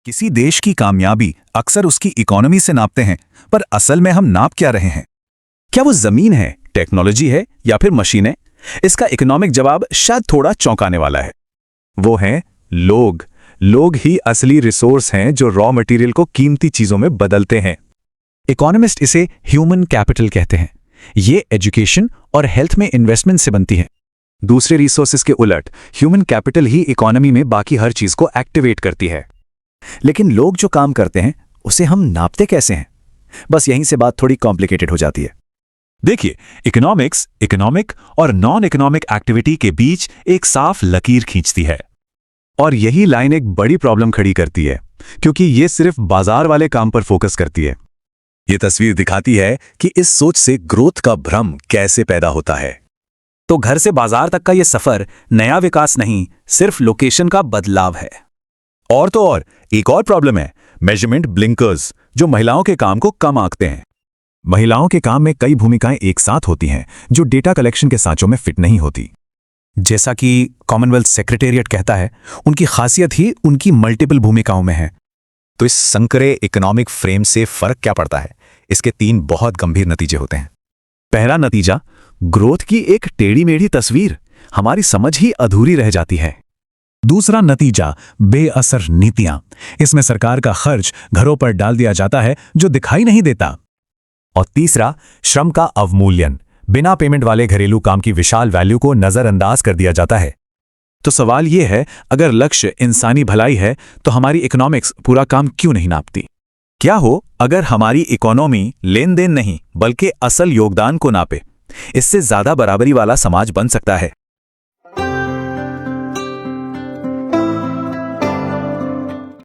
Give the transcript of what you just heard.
किसी देश की कामयाबी अक्सर उसकी इकोनॉमी से नापते हैं, पर असल में हम नाप क्या रहे हैं? क्या वो जमीन है, टेक्नोलॉजी है या फिर मशीनें? इसका इकोनॉमिक जवाब शायद थोड़ा चौंकाने वाला है। वो हैं लोग। लोग ही असली रिसोर्स हैं जो रॉ मटेरियल को कीमती चीजों में बदलते हैं। इकोनॉमिस्ट इसे ह्यूमन कैपिटल कहते हैं। ये एजुकेशन और हेल्थ में इन्वेस्टमेंट से बनती है। दूसरे रिसोर्सेज के उलट ह्यूमन कैपिटल ही इकोनॉमी में बाकी हर चीज को एक्टिवेट करती है। लेकिन लोग जो काम करते हैं उसे हम नापते कैसे हैं? बस यहीं से बात थोड़ी कॉम्प्लिकेटेड हो जाती है। देखिए, इकोनॉमिक्स इकोनॉमिक और नॉन इकोनॉमिक एक्टिविटी के बीच एक साफ लकीर खींचती है। और यही लाइन एक बड़ी प्रॉब्लम खड़ी करती है, क्योंकि ये सिर्फ बाजार वाले काम पर फोकस करती है। ये तस्वीर दिखाती है कि इस सोच से ग्रोथ का भ्रम कैसे पैदा होता है। तो घर से बाजार तक का ये सफर नया विकास नहीं, सिर्फ लोकेशन का बदलाव है। और तो और एक और प्रॉब्लम है, मेजरमेंट ब्लिंकर्स, जो महिलाओं के काम को कम आंकते हैं। महिलाओं के काम में कई भूमिकाएं एक साथ होती हैं जो डेटा कलेक्शन के सांचों में फिट नहीं होती। जैसा कि कॉमनवेल्थ सेक्रेटेरिएट कहता है, उनकी खासियत ही उनकी मल्टीपल भूमिकाओं में है। तो इस संकरे इकोनॉमिक फ्रेम से फर्क क्या पड़ता है? इसके 3 बहुत गंभीर नतीजे होते हैं। पहला नतीजा, ग्रोथ की एक टेढ़ी मेढ़ी तस्वीर, हमारी समझ ही अधूरी रह जाती है। दूसरा नतीजा, बेअसर नीतियां। इसमें सरकार का खर्च घरों पर डाल दिया जाता है जो दिखाई नहीं देता। और तीसरा, श्रम का अवमूल्यन। बिना पेमेंट वाले घरेलू काम की विशाल वैल्यू को नजरअंदाज कर दिया जाता है। तो सवाल यह है, अगर लक्ष्य इंसानी भलाई है तो हमारी इकोनॉमिक्स पूरा काम क्यों नहीं नापती? क्या हो अगर हमारी इकोनॉमी लेन देन नहीं बल्कि असल योगदान को नापे? इससे ज्यादा बराबरी वाला समाज बन सकता है।